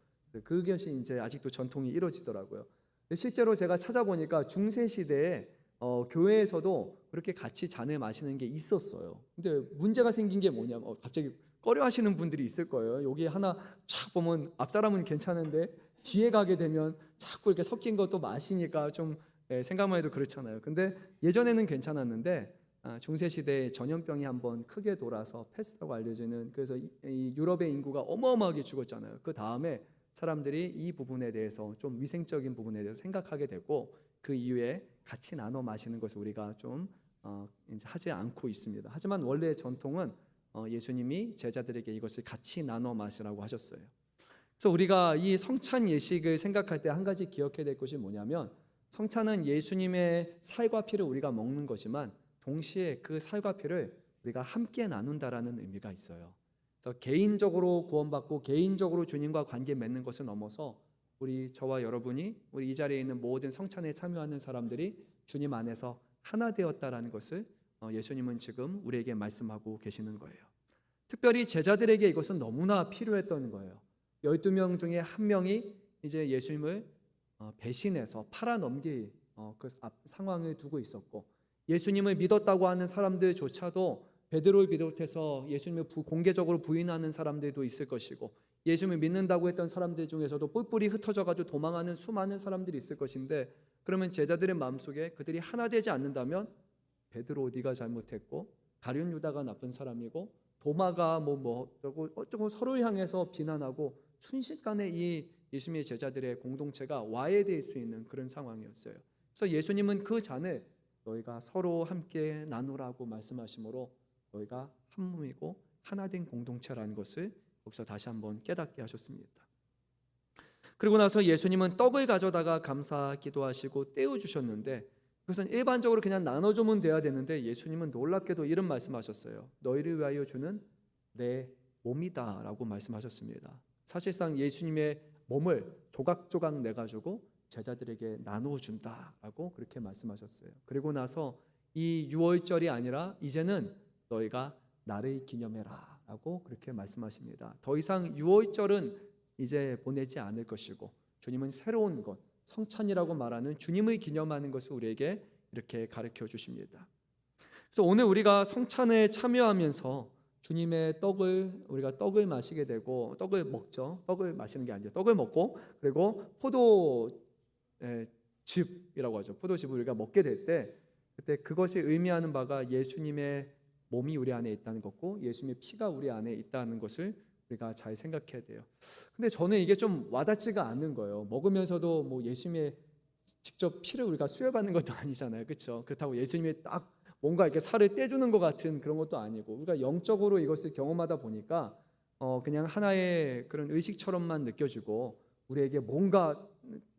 그것이 이제 아직도 전통이 이루어지더라고요. 실제로 제가 찾아보니까 중세 시대에 교회에서도 그렇게 같이 잔을 마시는 게 있었어요. 근데 문제가 생긴 게 뭐냐면, 갑자기 꺼려하시는 분들이 있을 거예요. 여기 하나 쫙 보면 앞사람은 괜찮은데 뒤에 가게 되면 자꾸 이렇게 섞인 것도 마시니까 좀 생각만 해도 그렇잖아요. 근데 예전에는 괜찮았는데 중세 시대에 전염병이 한번 크게 돌아서 패스트라고 알려지는, 그래서 이 유럽의 인구가 어마어마하게 죽었잖아요. 그 다음에 사람들이 이 부분에 대해서 좀 위생적인 부분에 대해서 생각하게 되고, 그 이후에 같이 나눠 마시는 것을 우리가 좀 이제 하지 않고 있습니다. 하지만 원래 전통은 예수님이 제자들에게 이것을 같이 나눠 마시라고 하셨어요. 그래서 우리가 이 성찬 예식을 생각할 때 한 가지 기억해야 될 것이 뭐냐면, 성찬은 예수님의 살과 피를 우리가 먹는 것이지만 동시에 그 살과 피를 우리가 함께 나눈다라는 의미가 있어요. 개인적으로 구원받고 개인적으로 주님과 관계 맺는 것을 넘어서 저와 여러분이 우리 이 자리에 있는 모든 성찬에 참여하는 사람들이 주님 안에서 하나 되었다라는 것을 예수님은 지금 우리에게 말씀하고 계시는 거예요. 특별히 제자들에게 이것은 너무나 필요했던 거예요. 12명 중에 한 명이 이제 예수님을 배신해서 팔아넘길 그 상황을 두고 있었고, 예수님을 믿었다고 하는 사람들조차도 베드로를 비롯해서 예수님을 공개적으로 부인하는 사람들도 있을 것이고, 예수님을 믿는다고 했던 사람들 중에서도 뿔뿔이 흩어져가지고 도망하는 수많은 사람들이 있을 것인데, 그러면 제자들의 마음속에 그들이 하나 되지 않는다면 베드로 네가 잘못했고, 가룟 유다가 나쁜 사람이고, 도마가 어쩌고 서로 향해서 비난하고, 순식간에 이 예수님의 제자들의 공동체가 와해될 수 있는 그런 상황이었어요. 그래서 예수님은 그 잔을 너희가 서로 함께 나누라고 말씀하시므로 너희가 한 몸이고 하나 된 공동체라는 것을 여기서 다시 한번 깨닫게 하셨습니다. 그리고 나서 예수님은 떡을 가져다가 감사 기도하시고 떼어주셨는데, 그것은 일반적으로 그냥 나눠주면 돼야 되는데 예수님은 놀랍게도 이런 말씀하셨어요. 너희를 위하여 주는 내 몸이다 라고 말씀하셨습니다. 사실상 예수님의 몸을 조각조각 내가지고 제자들에게 나누어준다라고 그렇게 말씀하셨어요. 그리고 나서 이 유월절이 아니라 이제는 너희가 나를 기념해라 라고 그렇게 말씀하십니다. 더 이상 유월절은 이제 보내지 않을 것이고, 주님은 새로운 것, 성찬이라고 말하는 주님을 기념하는 것을 우리에게 이렇게 가르쳐 주십니다. 그래서 오늘 우리가 성찬에 참여하면서 주님의 우리가 떡을 마시게 되고, 떡을 먹죠. 떡을 마시는 게 아니라 떡을 먹고, 그리고 포도즙이라고 하죠. 포도즙을 우리가 먹게 될 때, 그때 그것이 의미하는 바가 예수님의 몸이 우리 안에 있다는 것고 예수님의 피가 우리 안에 있다는 것을 우리가 잘 생각해야 돼요. 근데 저는 이게 좀 와닿지가 않는 거예요. 먹으면서도 뭐 예수님의 직접 피를 우리가 수혈받는 것도 아니잖아요, 그렇죠? 그렇다고 예수님이 딱 뭔가 이렇게 살을 떼주는 것 같은 그런 것도 아니고, 우리가 영적으로 이것을 경험하다 보니까 그냥 하나의 그런 의식처럼만 느껴지고, 우리에게 뭔가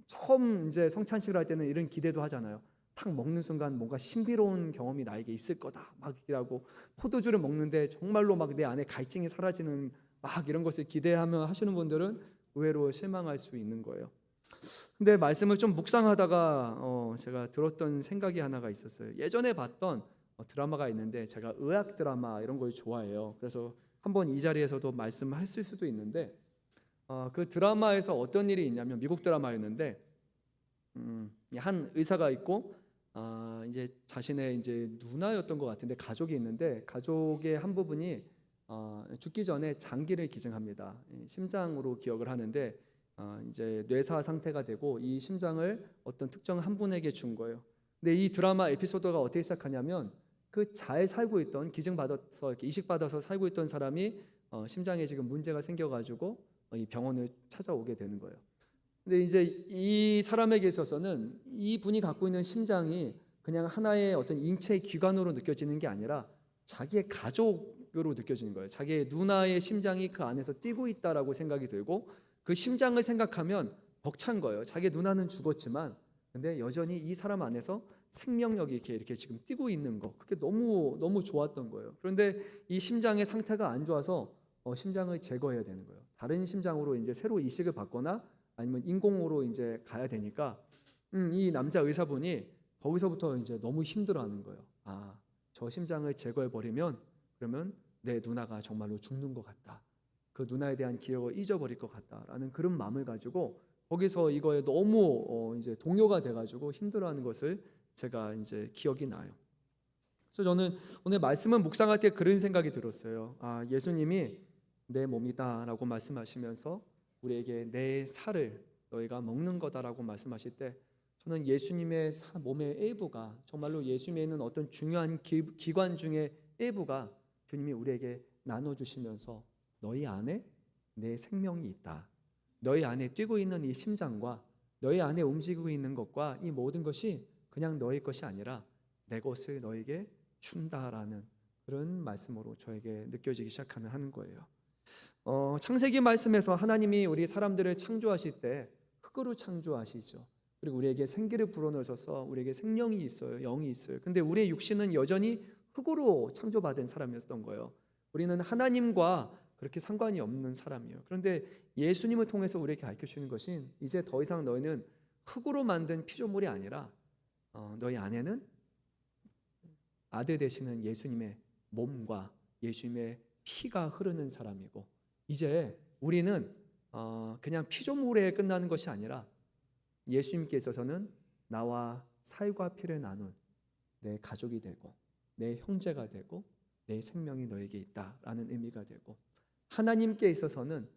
처음 이제 성찬식을 할 때는 이런 기대도 하잖아요. 탁 먹는 순간 뭔가 신비로운 경험이 나에게 있을 거다 막 이라고, 포도주를 먹는데 정말로 막 내 안에 갈증이 사라지는 막 이런 것을 기대하며 하시는 분들은 의외로 실망할 수 있는 거예요. 근데 말씀을 좀 묵상하다가 제가 들었던 생각이 하나가 있었어요. 예전에 봤던 드라마가 있는데, 제가 의학 드라마 이런 걸 좋아해요. 그래서 한번 이 자리에서도 말씀했을 수도 있는데, 그 드라마에서 어떤 일이 있냐면, 미국 드라마였는데 한 의사가 있고 이제 자신의 이제 누나였던 것 같은데 가족이 있는데, 가족의 한 부분이 죽기 전에 장기를 기증합니다. 심장으로 기억을 하는데 이제 뇌사 상태가 되고 이 심장을 어떤 특정 한 분에게 준 거예요. 근데 이 드라마 에피소드가 어떻게 시작하냐면, 그 잘 살고 있던, 기증받아서 이렇게 이식받아서 살고 있던 사람이 심장에 지금 문제가 생겨가지고 이 병원을 찾아오게 되는 거예요. 근데 이제 이 사람에게 있어서는 이 분이 갖고 있는 심장이 그냥 하나의 어떤 인체의 기관으로 느껴지는 게 아니라 자기의 가족으로 느껴지는 거예요. 자기의 누나의 심장이 그 안에서 뛰고 있다라고 생각이 들고, 그 심장을 생각하면 벅찬 거예요. 자기 누나는 죽었지만 근데 여전히 이 사람 안에서 생명력이 이렇게 지금 뛰고 있는 거, 그게 너무 좋았던 거예요. 그런데 이 심장의 상태가 안 좋아서 심장을 제거해야 되는 거예요. 다른 심장으로 이제 새로 이식을 받거나 아니면 인공으로 이제 가야 되니까 이 남자 의사분이 거기서부터 이제 너무 힘들어하는 거예요. 저 심장을 제거해 버리면 그러면 내 누나가 정말로 죽는 것 같다. 그 누나에 대한 기억을 잊어버릴 것 같다라는 그런 마음을 가지고 거기서 이거에 너무 이제 동요가 돼가지고 힘들어하는 것을 제가 이제 기억이 나요. 그래서 저는 오늘 말씀을 묵상할 때 그런 생각이 들었어요. 예수님이 내 몸이다라고 말씀하시면서 우리에게 내 살을 너희가 먹는 거다라고 말씀하실 때, 저는 예수님의 몸의 일부가, 정말로 예수님에 있는 어떤 중요한 기관 중에 일부가 주님이 우리에게 나눠주시면서 너희 안에 내 생명이 있다, 너희 안에 뛰고 있는 이 심장과 너희 안에 움직이고 있는 것과 이 모든 것이 그냥 너희 것이 아니라 내 것을 너에게 준다라는 그런 말씀으로 저에게 느껴지기 하는 거예요. 창세기 말씀에서 하나님이 우리 사람들을 창조하실 때 흙으로 창조하시죠. 그리고 우리에게 생기를 불어넣으셔서 우리에게 생명이 있어요, 영이 있어요. 근데 우리의 육신은 여전히 흙으로 창조받은 사람이었던 거예요. 우리는 하나님과 그렇게 상관이 없는 사람이에요. 그런데 예수님을 통해서 우리에게 가르쳐주는 것은 이제 더 이상 너희는 흙으로 만든 피조물이 아니라 너희 안에는 아들 되시는 예수님의 몸과 예수님의 피가 흐르는 사람이고, 이제 우리는 그냥 피조물에 끝나는 것이 아니라 예수님께 있어서는 나와 살과 피를 나눈 내 가족이 되고 내 형제가 되고 내 생명이 너에게 있다라는 의미가 되고, 하나님께 있어서는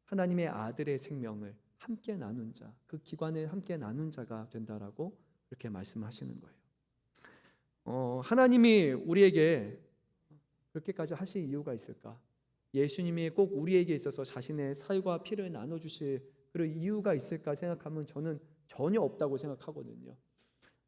하나님의 아들의 생명을 함께 나눈 자, 그 기관을 함께 나눈 자가 된다라고 그렇게 말씀하시는 거예요. 하나님이 우리에게 그렇게까지 하실 이유가 있을까? 예수님이 꼭 우리에게 있어서 자신의 살과 피를 나눠주실 그런 이유가 있을까 생각하면 저는 전혀 없다고 생각하거든요.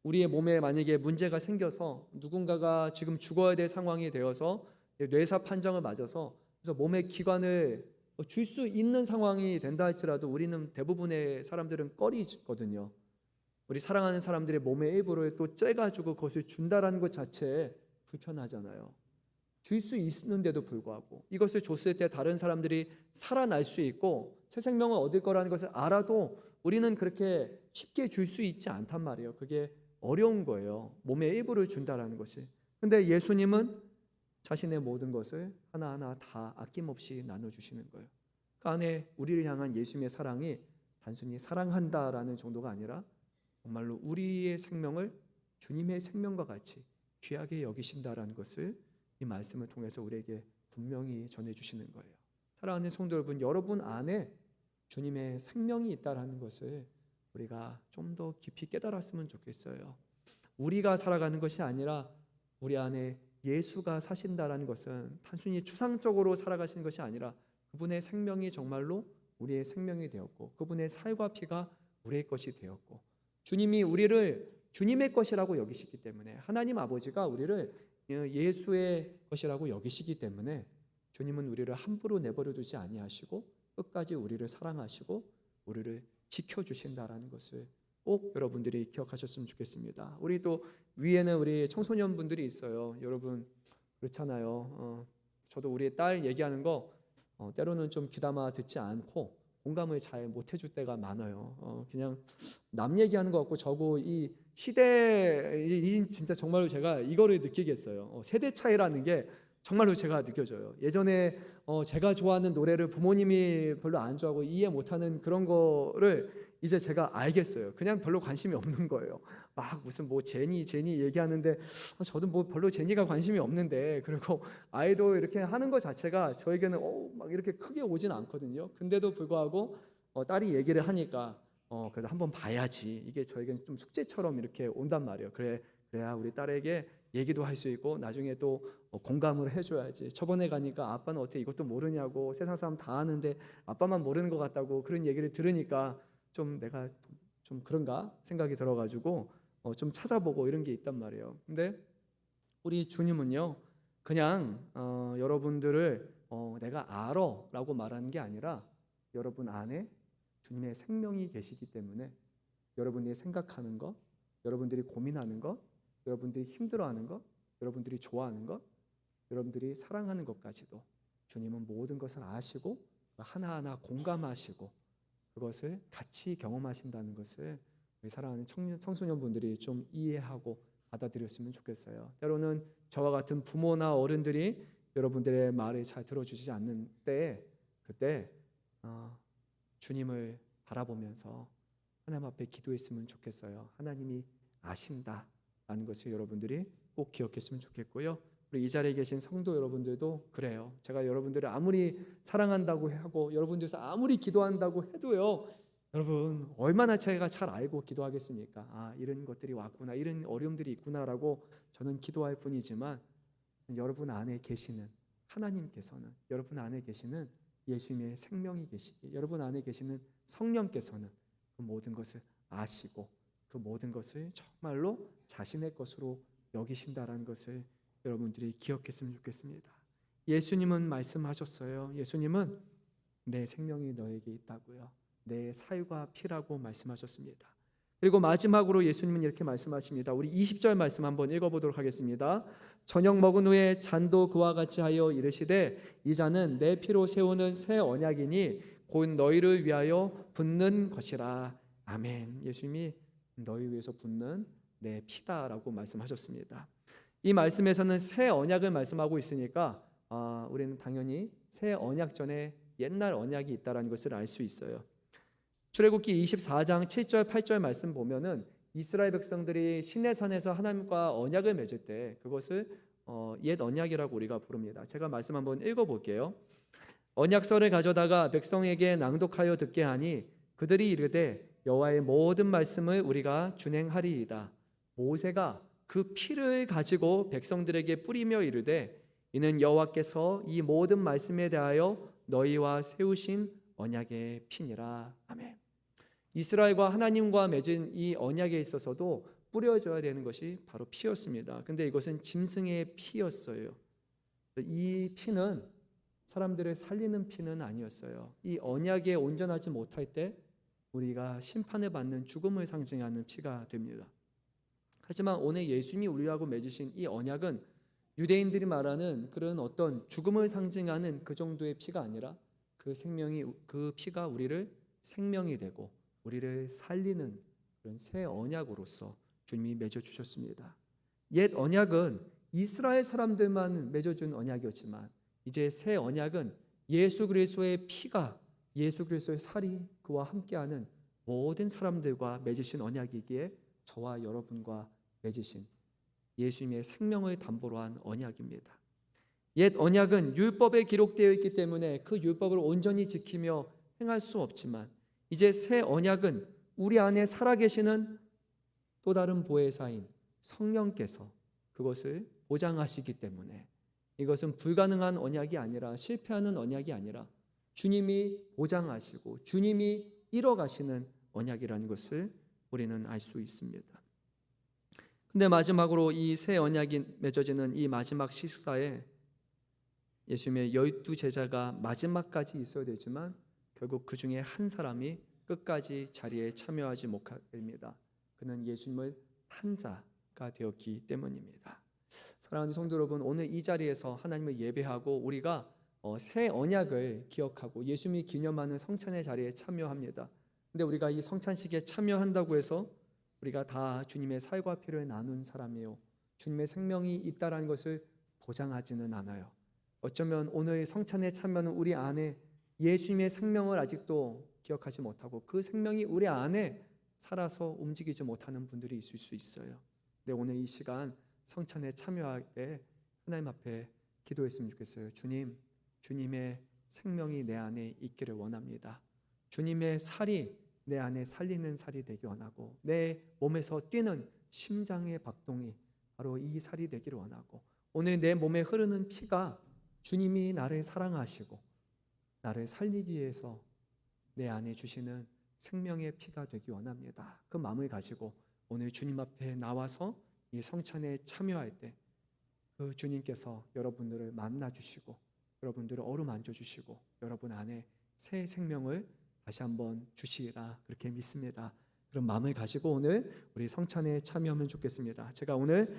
우리의 몸에 만약에 문제가 생겨서 누군가가 지금 죽어야 될 상황이 되어서 뇌사 판정을 맞아서 그래서 몸의 기관을 줄 수 있는 상황이 된다 할지라도 우리는 대부분의 사람들은 꺼리거든요. 우리 사랑하는 사람들의 몸의 일부를 또 쬐가지고 그것을 준다라는 것 자체에 불편하잖아요. 줄 수 있는데도 불구하고 이것을 줬을 때 다른 사람들이 살아날 수 있고 새 생명을 얻을 거라는 것을 알아도 우리는 그렇게 쉽게 줄 수 있지 않단 말이에요. 그게 어려운 거예요. 몸의 일부를 준다라는 것이. 근데 예수님은 자신의 모든 것을 하나하나 다 아낌없이 나눠주시는 거예요. 그 안에 우리를 향한 예수님의 사랑이 단순히 사랑한다라는 정도가 아니라 정말로 우리의 생명을 주님의 생명과 같이 귀하게 여기신다라는 것을 이 말씀을 통해서 우리에게 분명히 전해주시는 거예요. 사랑하는 성도 여러분, 여러분 안에 주님의 생명이 있다라는 것을 우리가 좀 더 깊이 깨달았으면 좋겠어요. 우리가 살아가는 것이 아니라 우리 안에 예수가 사신다라는 것은 단순히 추상적으로 살아가시는 것이 아니라 그분의 생명이 정말로 우리의 생명이 되었고 그분의 살과 피가 우리의 것이 되었고 주님이 우리를 주님의 것이라고 여기시기 때문에, 하나님 아버지가 우리를 예수의 것이라고 여기시기 때문에 주님은 우리를 함부로 내버려 두지 아니하시고 끝까지 우리를 사랑하시고 우리를 지켜주신다라는 것을 꼭 여러분들이 기억하셨으면 좋겠습니다. 우리 또 위에는 우리 청소년분들이 있어요. 여러분 그렇잖아요. 저도 우리 딸 얘기하는 거 때로는 좀 귀담아 듣지 않고 공감을 잘 못 해줄 때가 많아요. 그냥 남 얘기하는 것 같고 저거 이 시대 진짜 정말로 제가 이거를 느끼겠어요. 세대 차이라는 게 정말로 제가 느껴져요. 예전에 제가 좋아하는 노래를 부모님이 별로 안 좋아하고 이해 못하는 그런 거를 이제 제가 알겠어요. 그냥 별로 관심이 없는 거예요. 막 무슨 뭐 제니 얘기하는데 저도 뭐 별로 제니가 관심이 없는데, 그리고 아이돌 이렇게 하는 것 자체가 저에게는 막 이렇게 크게 오진 않거든요. 근데도 불구하고 딸이 얘기를 하니까 그래도 한번 봐야지, 이게 저에게는 좀 숙제처럼 이렇게 온단 말이에요. 그래야 우리 딸에게 얘기도 할 수 있고 나중에 또 공감을 해줘야지. 저번에 가니까 아빠는 어떻게 이것도 모르냐고, 세상 사람 다 아는데 아빠만 모르는 것 같다고 그런 얘기를 들으니까 좀 내가 좀 그런가 생각이 들어가지고 좀 찾아보고 이런 게 있단 말이에요. 근데 우리 주님은요 그냥 여러분들을 내가 알아라고 말하는 게 아니라 여러분 안에 주님의 생명이 계시기 때문에 여러분이 생각하는 것, 여러분들이 고민하는 것, 여러분들이 힘들어하는 것, 여러분들이 좋아하는 것, 여러분들이 사랑하는 것까지도 주님은 모든 것을 아시고 하나하나 공감하시고 그것을 같이 경험하신다는 것을 우리 사랑하는 청소년분들이 좀 이해하고 받아들였으면 좋겠어요. 때로는 저와 같은 부모나 어른들이 여러분들의 말을 잘 들어주지 않는 때에 그때 주님을 바라보면서 하나님 앞에 기도했으면 좋겠어요. 하나님이 아신다라는 것을 여러분들이 꼭 기억했으면 좋겠고요. 우리 이 자리에 계신 성도 여러분들도 그래요. 제가 여러분들을 아무리 사랑한다고 하고 여러분들께서 아무리 기도한다고 해도요, 여러분 얼마나 제가 잘 알고 기도하겠습니까? 이런 것들이 왔구나, 이런 어려움들이 있구나라고 저는 기도할 뿐이지만 여러분 안에 계시는 하나님께서는, 여러분 안에 계시는 예수님의 생명이 계시기, 여러분 안에 계시는 성령께서는 그 모든 것을 아시고 그 모든 것을 정말로 자신의 것으로 여기신다라는 것을 여러분들이 기억했으면 좋겠습니다. 예수님은 말씀하셨어요. 예수님은 내 생명이 너에게 있다고요. 내 살과 피라고 말씀하셨습니다. 그리고 마지막으로 예수님은 이렇게 말씀하십니다. 우리 20절 말씀 한번 읽어보도록 하겠습니다. 저녁 먹은 후에 잔도 그와 같이 하여 이르시되 이 잔은 내 피로 세우는 새 언약이니 곧 너희를 위하여 붓는 것이라. 아멘. 예수님이 너희 위해서 붓는 내 피다라고 말씀하셨습니다. 이 말씀에서는 새 언약을 말씀하고 있으니까 우리는 당연히 새 언약 전에 옛날 언약이 있다는 것을 알 수 있어요. 출애굽기 24장 7절 8절 말씀 보면은 이스라엘 백성들이 시내산에서 하나님과 언약을 맺을 때 그것을 옛 언약이라고 우리가 부릅니다. 제가 말씀 한번 읽어볼게요. 언약서를 가져다가 백성에게 낭독하여 듣게 하니 그들이 이르되 여호와의 모든 말씀을 우리가 준행하리이다. 모세가 그 피를 가지고 백성들에게 뿌리며 이르되 이는 여호와께서 이 모든 말씀에 대하여 너희와 세우신 언약의 피니라. 아멘. 이스라엘과 하나님과 맺은 이 언약에 있어서도 뿌려져야 되는 것이 바로 피였습니다. 근데 이것은 짐승의 피였어요. 이 피는 사람들을 살리는 피는 아니었어요. 이 언약에 온전하지 못할 때 우리가 심판을 받는 죽음을 상징하는 피가 됩니다. 하지만 오늘 예수님이 우리하고 맺으신 이 언약은 유대인들이 말하는 그런 어떤 죽음을 상징하는 그 정도의 피가 아니라 그 피가 우리를 생명이 되고 우리를 살리는 그런 새 언약으로서 주님이 맺어주셨습니다. 옛 언약은 이스라엘 사람들만 맺어준 언약이었지만 이제 새 언약은 예수 그리스도의 피가 예수 그리스도의 살이 그와 함께하는 모든 사람들과 맺으신 언약이기에 저와 여러분과 맺으신 예수님의 생명을 담보로 한 언약입니다. 옛 언약은 율법에 기록되어 있기 때문에 그 율법을 온전히 지키며 행할 수 없지만 이제 새 언약은 우리 안에 살아계시는 또 다른 보혜사인 성령께서 그것을 보장하시기 때문에 이것은 불가능한 언약이 아니라 실패하는 언약이 아니라 주님이 보장하시고 주님이 이뤄가시는 언약이라는 것을 우리는 알 수 있습니다. 근데 마지막으로 이 새 언약이 맺어지는 이 마지막 식사에 예수님의 12제자가 마지막까지 있어야 되지만 결국 그 중에 한 사람이 끝까지 자리에 참여하지 못합니다. 그는 예수님을 탄 자가 되었기 때문입니다. 사랑하는 성도 여러분, 오늘 이 자리에서 하나님을 예배하고 우리가 새 언약을 기억하고 예수님이 기념하는 성찬의 자리에 참여합니다. 근데 우리가 이 성찬식에 참여한다고 해서 우리가 다 주님의 살과 피를 나눈 사람이요 주님의 생명이 있다라는 것을 보장하지는 않아요. 어쩌면 오늘 성찬에 참여는 우리 안에 예수님의 생명을 아직도 기억하지 못하고 그 생명이 우리 안에 살아서 움직이지 못하는 분들이 있을 수 있어요. 근데 오늘 이 시간 성찬에 참여할 때 하나님 앞에 기도했으면 좋겠어요. 주님, 주님의 생명이 내 안에 있기를 원합니다. 주님의 살이 내 안에 살리는 살이 되기 원하고 내 몸에서 뛰는 심장의 박동이 바로 이 살이 되기를 원하고 오늘 내 몸에 흐르는 피가 주님이 나를 사랑하시고 나를 살리기 위해서 내 안에 주시는 생명의 피가 되기 원합니다. 그 마음을 가지고 오늘 주님 앞에 나와서 이 성찬에 참여할 때 그 주님께서 여러분들을 만나 주시고 여러분들을 어루만져 주시고 여러분 안에 새 생명을 다시 한번 주시리라 그렇게 믿습니다. 그런 마음을 가지고 오늘 우리 성찬에 참여하면 좋겠습니다. 제가 오늘